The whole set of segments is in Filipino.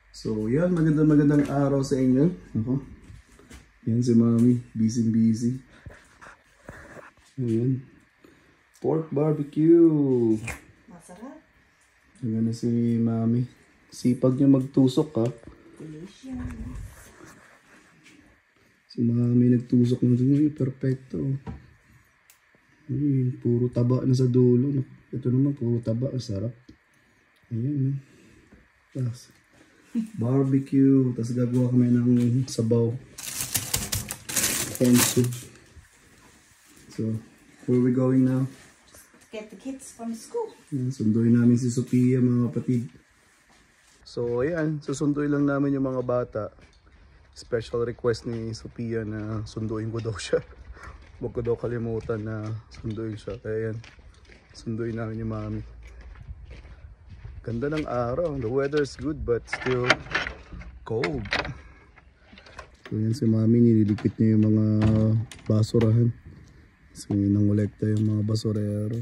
So yan, magandang araw sa inyo. Ako. Yan si Mami, busy. Ayan. Pork barbecue. Masarap. Ayan na si Mami. Sipag niya magtusok ha. Delicious. Si Mami nagtusok na dun. Perfecto. Ay, puro taba na sa dulo. Ito naman, puro taba. Sarap. Ayan. Tapos, barbecue. Tapos gagawa kami ng sabaw. Corn soup. So, where are we going now? Get the kids from school. Ayan, sunduin namin si Sophia, mga kapatid. So, ayan. Susunduin lang namin yung mga bata. Special request ni Sophia na sunduin ko daw siya. Huwag ko daw kalimutan na sunduin siya. Kaya yan, sunduin namin yung Mami. Ganda ng araw. The weather is good but still cold. So yan si Mami, nililikit niya yung mga basurahan. Kasi nangolekta yung mga basurero.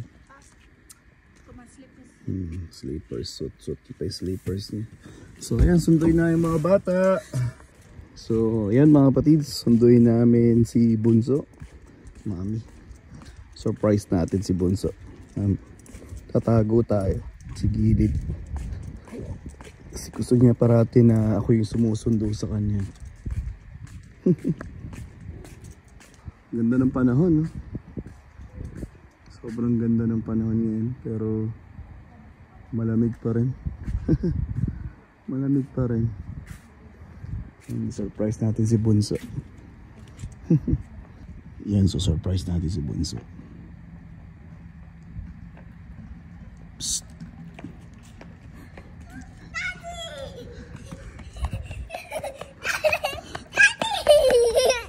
Sleepers. Suot pa yung sleepers niya. So ayan, sunduin na yung mga bata. So ayan mga kapatid, sunduin namin si Bunso. Mami, surprise natin si Bunso. Tatago tayo sa gilid. Kasi gusto niya parati na ako yung sumusundo sa kanya. Ganda ng panahon, no? Sobrang ganda ng panahon ngayon, pero malamig pa rin. Malamig pa rin. Surprise natin si Bunso. Yan, so surprise natin si Bunso. Psst.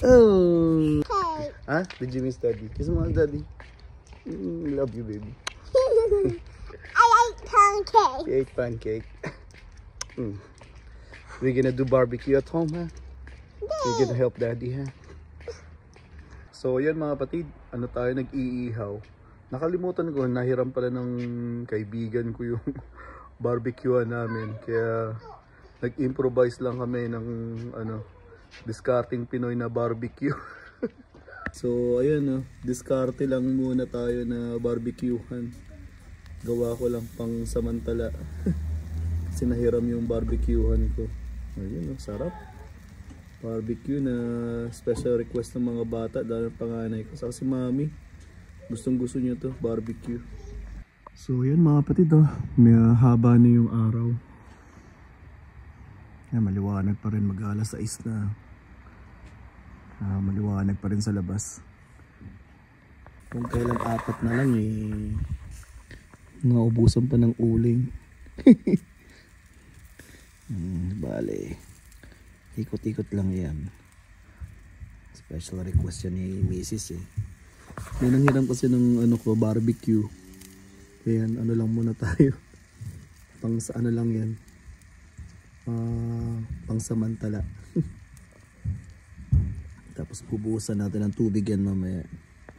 Oh. Hey. Huh? Did you miss Daddy? Kiss mo, Daddy. Love you, baby. I ate pancake. You ate pancake. We're gonna do barbecue at home, huh? You're gonna help Daddy, huh? So yan mga kapatid, ano tayo, nag-iihaw. Nakalimutan ko, nahiram pala ng kaibigan ko yung barbecuean namin. Kaya nag-improvise lang kami ng discarding Pinoy na barbecue. So ayun, discarte lang muna tayo na barbecuehan. Gawa ko lang pang samantala. Kasi nahiram yung barbecuehan ko. Ayun, sarap. Barbecue na special request ng mga bata dahil panganay ko. Saka si Mami, gustong gusto niyo to, barbecue. So yan mga kapatid, may haba na yung araw. Yan, maliwanag pa rin, mag-alas 6 na. Maliwanag pa rin sa labas. Kung kailan 4 na lang naubusan pa ng uling. Bale, ikot-ikot lang yan. Special request yan ni Mrs. May nanghiram kasi ng barbecue. Kaya lang muna tayo. Pang sa lang yan. Pang samantala. Tapos bubuhusan natin ng tubig yan mamaya.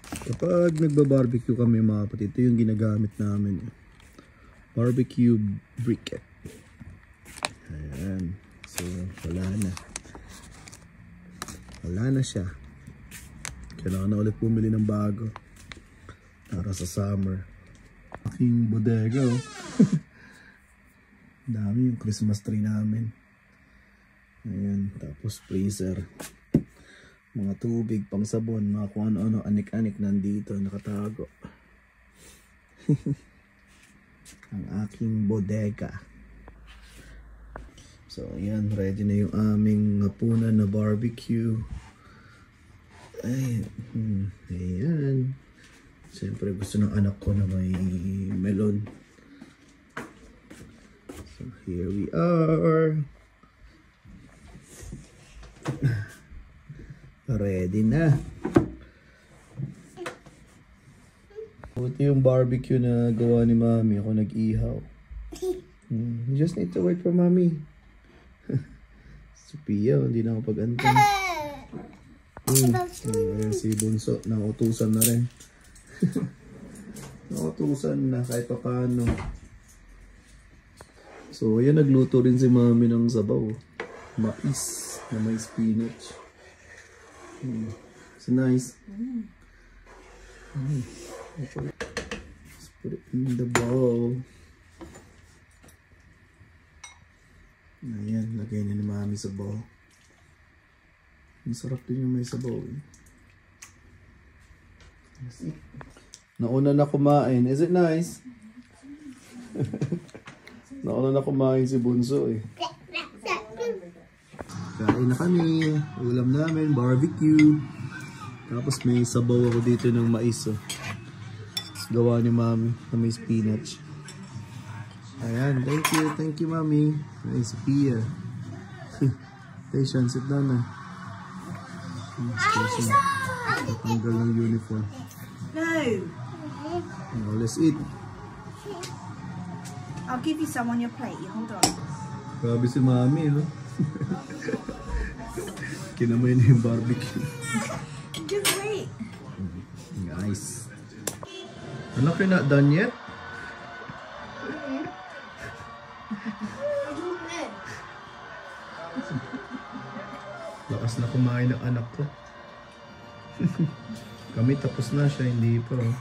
Kapag nagba-barbecue kami mga kapatid, ito yung ginagamit namin. Barbecue briquette. Ayan. So, wala na siya. Kailangan na ulit bumili ng bago para sa summer. Aking bodega, dami yung Christmas tree namin. Ayan, tapos freezer, mga tubig, pang sabon, mga kung ano-ano, anik-anik nandito, nakatago. Ang aking bodega. So ayan, ready na yung aming hapunan na barbecue. Ayan. Siyempre gusto ng anak ko na may melon. So here we are. Ready na. Buti yung barbecue na gawa ni Mami. Ako nag-ihaw. You just need to wait for Mami. Sophia, hindi na ako pag-antay. Si Bunso, nautusan na rin. Nautusan na kahit pa paano. So, ayan, nagluto rin si mami ng sabaw. Mais na may spinach. It's nice. Let's put it in the bowl. Ayan, lagay na ni mami sa bowl. Masarap din yung may sabaw. Nauna na kumain. Is it nice? Nauna na kumain si Bunso eh. Kain na kami. Ulam namin, barbecue. Tapos may sabaw ako dito ng mais. Oh. Gawa ni mami na may spinach. Ayan, thank you mami. Ay, Sophia. Station, sit down na. Station. Tatanggal ng uniform. No. Now, let's eat. I'll give you some on your plate. You hold on. Grabe si mami, no? Kinamay na yung barbecue. Just wait. Nice. Anak, you're not done yet? Lakas na kumain ng anak ko. Kami tapos na siya, hindi pa. Oh.